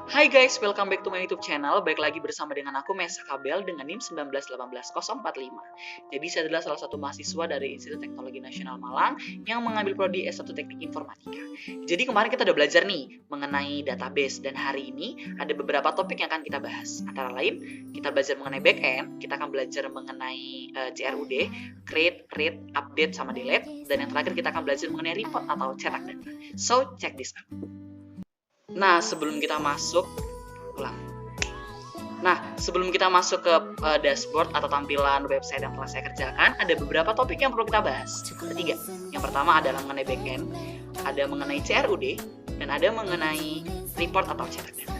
Hai guys, welcome back to my YouTube channel. Balik lagi bersama dengan aku Mesa Kabel dengan NIM 1918045. Jadi saya adalah salah satu mahasiswa dari Institut Teknologi Nasional Malang yang mengambil prodi S1 Teknik Informatika. Jadi kemarin kita udah belajar nih mengenai database dan hari ini ada beberapa topik yang akan kita bahas. Antara lain kita belajar mengenai backend, kita akan belajar mengenai CRUD, create, read, update, sama delete, dan yang terakhir kita akan belajar mengenai report atau cetak data. So check this out. Nah, sebelum kita masuk ke dashboard atau tampilan website yang telah saya kerjakan, ada beberapa topik yang perlu kita bahas. Ada 3. Yang pertama adalah mengenai backend, ada mengenai CRUD, dan ada mengenai report atau cetak data.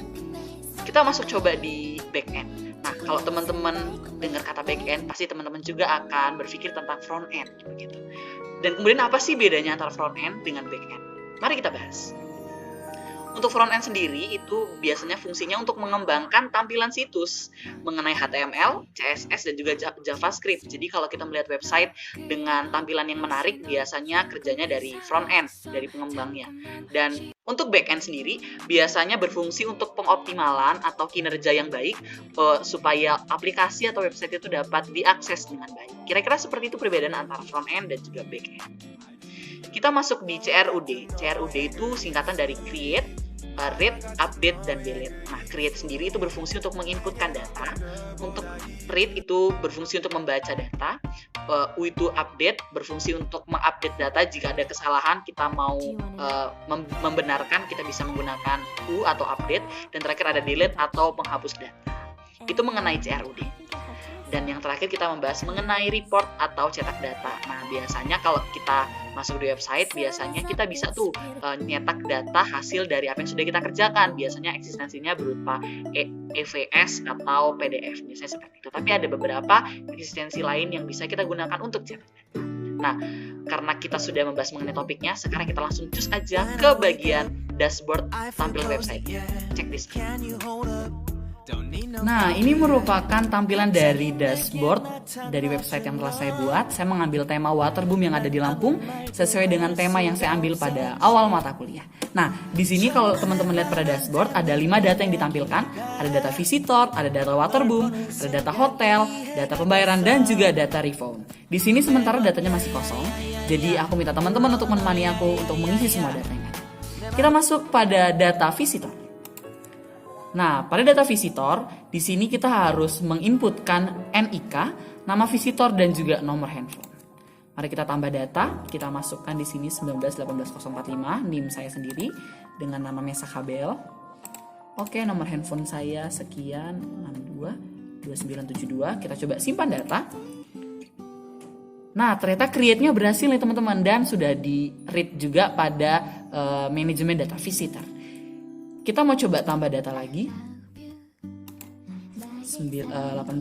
Kita masuk coba di backend. Nah, kalau teman-teman dengar kata backend, pasti teman-teman juga akan berpikir tentang front end, begitu. Dan kemudian apa sih bedanya antara front end dengan backend? Mari kita bahas. Untuk front-end sendiri itu biasanya fungsinya untuk mengembangkan tampilan situs mengenai HTML, CSS, dan juga JavaScript. Jadi kalau kita melihat website dengan tampilan yang menarik, biasanya kerjanya dari front-end, dari pengembangnya. Dan untuk back-end sendiri biasanya berfungsi untuk pengoptimalan atau kinerja yang baik supaya aplikasi atau website itu dapat diakses dengan baik. Kira-kira seperti itu perbedaan antara front-end dan juga back-end. Kita masuk di CRUD. CRUD itu singkatan dari create, read, update, dan delete. Nah, create sendiri itu berfungsi untuk menginputkan data. Untuk read itu berfungsi untuk membaca data. U itu update, berfungsi untuk mengupdate data. Jika ada kesalahan, kita mau membenarkan, kita bisa menggunakan U atau update. Dan terakhir ada delete atau menghapus data. Itu mengenai CRUD. Dan yang terakhir kita membahas mengenai report atau cetak data. Nah, biasanya kalau kita masuk di website, biasanya kita bisa tuh nyetak data hasil dari apa yang sudah kita kerjakan. Biasanya eksistensinya berupa EVS atau PDF, biasanya seperti itu. Tapi ada beberapa eksistensi lain yang bisa kita gunakan untuk cetak data. Nah, karena kita sudah membahas mengenai topiknya, sekarang kita langsung cus aja ke bagian dashboard tampilan website. Check this out. Nah, ini merupakan tampilan dari dashboard dari website yang telah saya buat. Saya mengambil tema Waterboom yang ada di Lampung sesuai dengan tema yang saya ambil pada awal mata kuliah. Nah, di sini kalau teman-teman lihat pada dashboard ada 5 data yang ditampilkan. Ada data visitor, ada data Waterboom, ada data hotel, data pembayaran, dan juga data refund. Di sini sementara datanya masih kosong. Jadi aku minta teman-teman untuk menemani aku untuk mengisi semua datanya. Kita masuk pada data visitor. Nah, pada data visitor, di sini kita harus menginputkan NIK, nama visitor, dan juga nomor handphone. Mari kita tambah data, kita masukkan di sini 1918045, NIM saya sendiri, dengan nama Mesa Kabel. Oke, nomor handphone saya sekian, 622972, kita coba simpan data. Nah, ternyata create-nya berhasil nih teman-teman, dan sudah di-read juga pada manajemen data visitor. Kita mau coba tambah data lagi. 18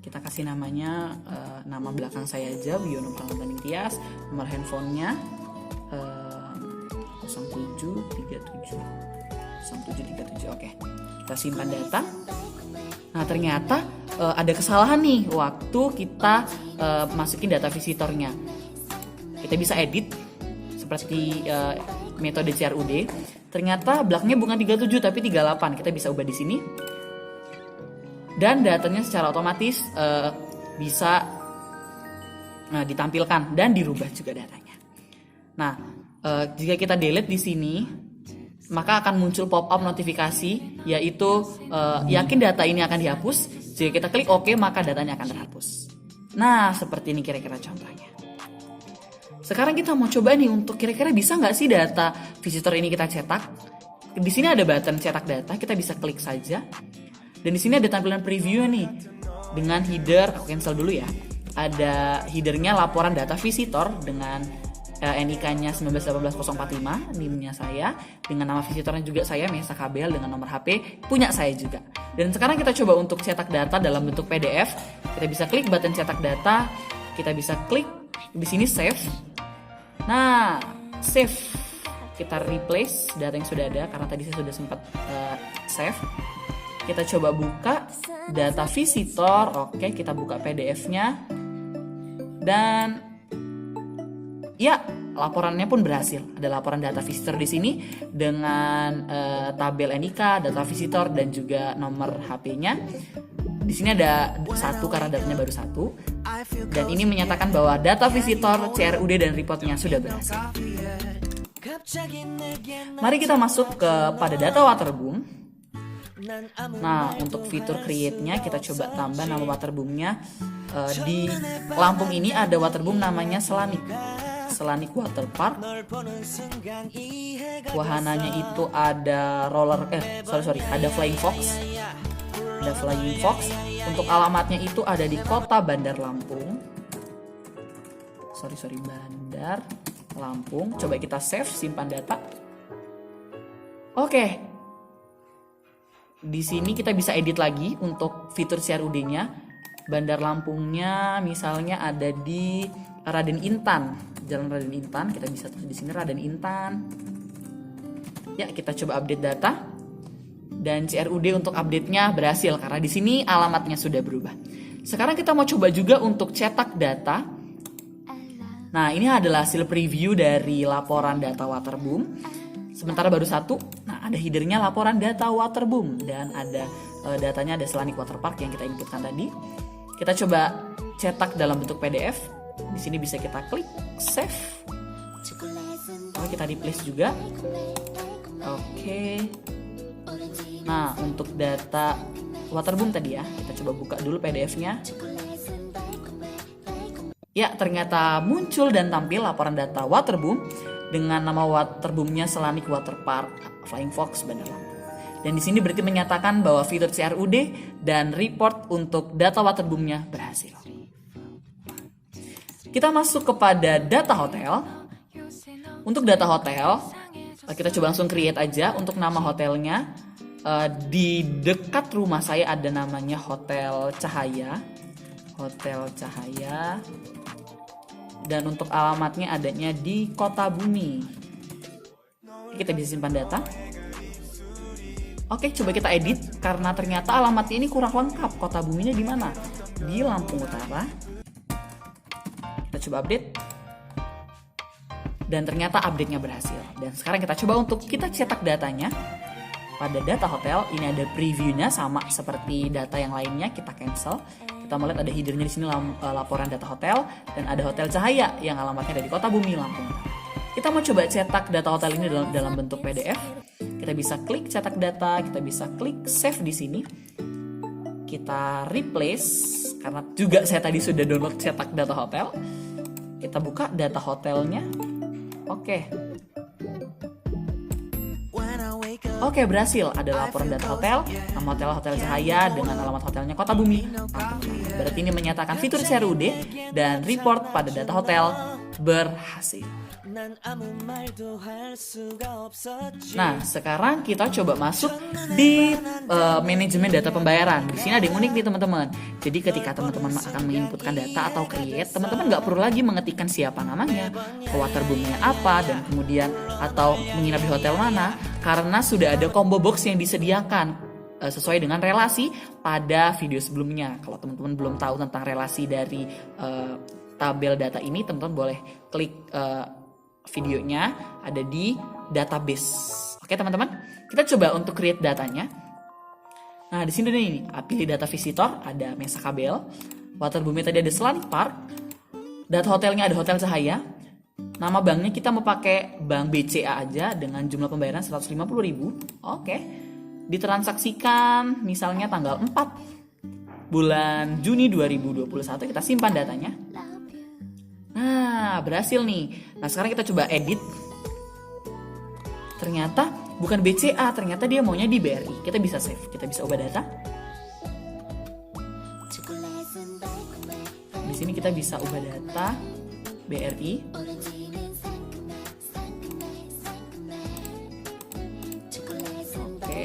Kita kasih namanya nama belakang saya aja, Biono Pramantani Tias. Nomor handphonenya 0737. Oke. Kita simpan data. Nah, ternyata ada kesalahan nih waktu kita masukin data visitornya. Kita bisa edit seperti metode CRUD. Ternyata belakangnya bukan 37 tapi 38. Kita bisa ubah di sini. Dan datanya secara otomatis bisa ditampilkan dan dirubah juga datanya. Nah, jika kita delete di sini, maka akan muncul pop-up notifikasi yaitu yakin data ini akan dihapus. Jika kita klik OK, maka datanya akan terhapus. Nah, seperti ini kira-kira contohnya. Sekarang kita mau coba nih untuk kira-kira bisa nggak sih data visitor ini kita cetak. Di sini ada button cetak data, kita bisa klik saja. Dan di sini ada tampilan preview nih dengan header. Aku cancel dulu ya. Ada headernya laporan data visitor dengan NIK-nya 1918045, NIM-nya saya, dengan nama visitornya juga saya Mesa Kabel, dengan nomor HP punya saya juga. Dan sekarang kita coba untuk cetak data dalam bentuk PDF. Kita bisa klik button cetak data, kita bisa klik di sini save. Nah, save. Kita replace data yang sudah ada karena tadi saya sudah sempat save. Kita coba buka data visitor. Oke, kita buka PDF-nya. Dan ya, laporannya pun berhasil. Ada laporan data visitor di sini dengan tabel NIK, data visitor dan juga nomor HP-nya. Di sini ada 1 karena datanya baru 1. Dan ini menyatakan bahwa data visitor, CRUD dan reportnya sudah berhasil. Mari kita masuk pada data waterboom. Nah, untuk fitur create-nya kita coba tambah nama waterboom-nya. Di Lampung ini ada waterboom namanya Selanik Water Park. Wahananya itu ada ada Flying Fox. Ada Flying Fox. Untuk alamatnya itu ada di Kota Bandar Lampung. Bandar Lampung. Coba kita save, simpan data. Oke. Di sini kita bisa edit lagi untuk fitur CRUD-nya. Bandar Lampungnya misalnya ada di Raden Intan, Jalan Raden Intan. Kita bisa tulis di sini Raden Intan. Ya, kita coba update data. Dan CRUD untuk update-nya berhasil karena di sini alamatnya sudah berubah. Sekarang kita mau coba juga untuk cetak data. Nah, ini adalah hasil preview dari laporan data waterboom. Sementara baru 1. Nah, ada headernya laporan data waterboom dan ada datanya ada Selanik Water Park yang kita inputkan tadi. Kita coba cetak dalam bentuk PDF. Di sini bisa kita klik save. Kita replace juga. Oke. Nah, untuk data waterboom tadi ya, kita coba buka dulu PDF-nya. Ya, ternyata muncul dan tampil laporan data waterboom dengan nama waterboomnya Selanik Water Park Flying Fox Bandar Lampung. Dan di sini berarti menyatakan bahwa fitur CRUD dan report untuk data waterboomnya berhasil. Kita masuk kepada data hotel. Untuk data hotel, kita coba langsung create aja untuk nama hotelnya. Di dekat rumah saya ada namanya Hotel Cahaya. Hotel Cahaya. Dan untuk alamatnya adanya di Kota Bumi. Kita bisa simpan data. Oke, coba kita edit karena ternyata alamatnya ini kurang lengkap. Kota Buminya di mana? Di Lampung Utara. Kita coba update. Dan ternyata update-nya berhasil. Dan sekarang kita coba untuk kita cetak datanya. Pada data hotel ini ada previewnya sama seperti data yang lainnya. Kita cancel. Kita melihat ada headernya di sini laporan data hotel dan ada Hotel Cahaya yang alamatnya ada di Kota Bumi Lampung. Kita mau coba cetak data hotel ini dalam bentuk PDF. Kita bisa klik cetak data, kita bisa klik save di sini. Kita replace karena juga saya tadi sudah download cetak data hotel. Kita buka data hotelnya. Oke, berhasil. Ada laporan data hotel, nama Hotel Cahaya dengan alamat hotelnya Kota Bumi. Berarti ini menyatakan fitur CRUD dan report pada data hotel berhasil. Nah, sekarang kita coba masuk di manajemen data pembayaran. Di sini ada yang unik nih teman-teman. Jadi ketika teman-teman akan menginputkan data atau create, teman-teman nggak perlu lagi mengetikkan siapa namanya, waterboomnya apa, dan kemudian atau menginap di hotel mana, karena sudah ada combo box yang disediakan sesuai dengan relasi pada video sebelumnya. Kalau teman-teman belum tahu tentang relasi dari tabel data ini, teman-teman boleh klik videonya ada di database. Oke teman-teman, kita coba untuk create datanya. Nah di sini nih, pilih data visitor, ada Mesa Kabel, waterboomnya tadi ada Selanik Park, data hotelnya ada Hotel Cahaya, nama banknya kita mau pakai bank BCA aja dengan jumlah pembayaran 150.000. Oke, ditransaksikan misalnya tanggal 4 bulan Juni 2021, kita simpan datanya. Nah, berhasil nih. Nah, sekarang kita coba edit. Ternyata bukan BCA, ternyata dia maunya di BRI. Kita bisa save, kita bisa ubah data. Di sini kita bisa ubah data BRI. Oke.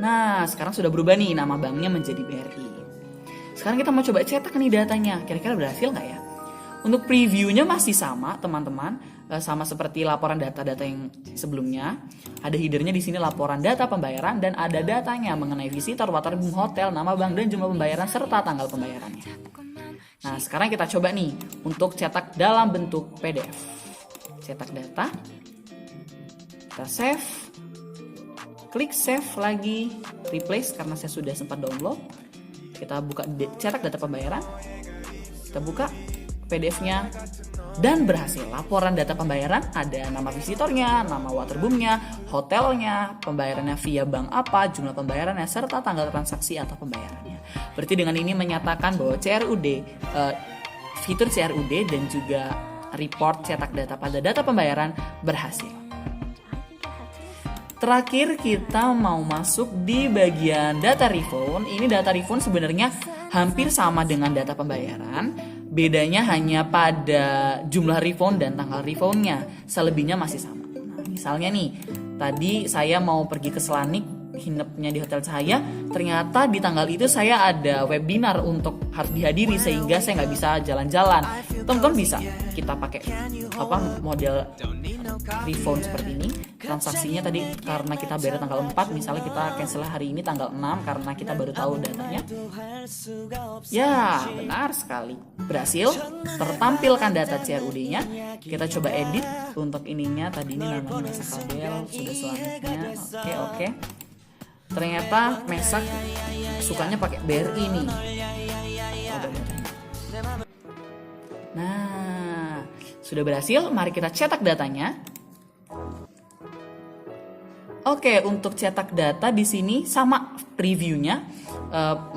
Nah, sekarang sudah berubah nih, nama banknya menjadi BRI. Sekarang kita mau coba cetak nih datanya. Kira-kira berhasil nggak ya? Untuk previewnya masih sama teman-teman, sama seperti laporan data-data yang sebelumnya. Ada headernya di sini laporan data pembayaran dan ada datanya mengenai visitor, waterboom, hotel, nama bank dan jumlah pembayaran serta tanggal pembayarannya. Nah, sekarang kita coba nih untuk cetak dalam bentuk PDF. Cetak data. Kita save. Klik save lagi, replace karena saya sudah sempat download. Kita buka cetak data pembayaran. Kita buka PDF-nya. Dan berhasil, laporan data pembayaran ada nama visitornya, nama waterboomnya, hotelnya, pembayarannya via bank apa, jumlah pembayarannya, serta tanggal transaksi atau pembayarannya. Berarti dengan ini menyatakan bahwa fitur CRUD dan juga report cetak data pada data pembayaran berhasil. Terakhir kita mau masuk di bagian data refund. Ini data refund sebenarnya hampir sama dengan data pembayaran. Bedanya hanya pada jumlah refund dan tanggal refundnya. Selebihnya masih sama. Nah, misalnya nih, tadi saya mau pergi ke Selanik, nginepnya di Hotel Cahaya. Ternyata di tanggal itu saya ada webinar untuk harus dihadiri sehingga saya nggak bisa jalan-jalan. Teman-teman bisa kita pakai model refund seperti ini. Transaksinya tadi karena kita bayar tanggal 4, misalnya kita cancel hari ini tanggal 6 karena kita baru tahu datanya. Ya, benar sekali. Berhasil tertampilkan data CRUD-nya. Kita coba edit untuk ininya. Tadi ini namanya Mesak Kabel, sudah selanjutnya. Oke. Ternyata Mesak sukanya pakai BRI nih. Nah, sudah berhasil. Mari kita cetak datanya. Oke, untuk cetak data di sini sama previewnya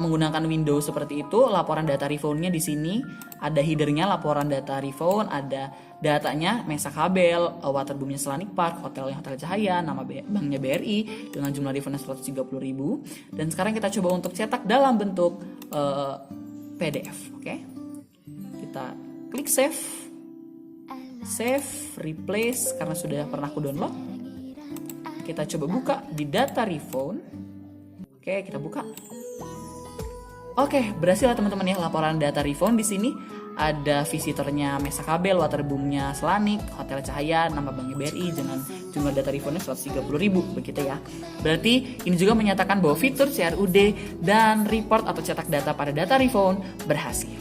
menggunakan Windows seperti itu. Laporan data refundnya di sini ada headernya, laporan data refund, ada datanya Mesak Kabel, waterboomnya Selanik Park, hotelnya Hotel Cahaya, nama banknya BRI dengan jumlah refundnya 130.000. Dan sekarang kita coba untuk cetak dalam bentuk PDF. Oke, kita klik save, replace karena sudah pernah aku download. Kita coba buka di data refund. Oke, kita buka. Oke, berhasil ya teman-teman ya, laporan data refund di sini ada visitornya Mesak Kabel, waterboomnya Selanik, Hotel Cahaya, nama banknya BRI dengan jumlah data refundnya 130.000 begitu ya. Berarti ini juga menyatakan bahwa fitur CRUD dan report atau cetak data pada data refund berhasil.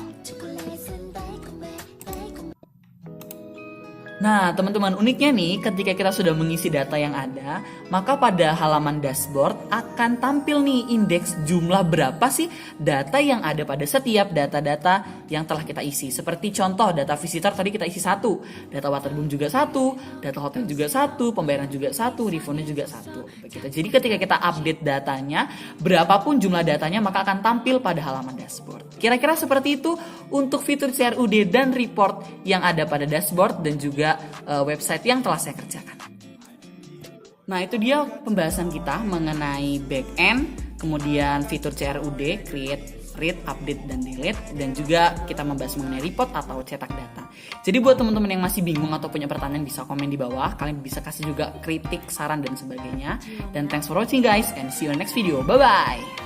Nah, teman-teman, uniknya nih, ketika kita sudah mengisi data yang ada, maka pada halaman dashboard akan tampil nih indeks jumlah berapa sih data yang ada pada setiap data-data yang telah kita isi. Seperti contoh, data visitor tadi kita isi 1, data waterboom juga 1, data hotel juga 1, pembayaran juga 1, refundnya juga 1. Begitu. Jadi ketika kita update datanya, berapapun jumlah datanya maka akan tampil pada halaman dashboard. Kira-kira seperti itu untuk fitur CRUD dan report yang ada pada dashboard dan juga website yang telah saya kerjakan. Nah, itu dia pembahasan kita mengenai backend, kemudian fitur CRUD, create, read, update, dan delete, dan juga kita membahas mengenai report atau cetak data. Jadi buat teman-teman yang masih bingung atau punya pertanyaan bisa komen di bawah, kalian bisa kasih juga kritik, saran, dan sebagainya. Dan thanks for watching guys, and see you in the next video. Bye-bye!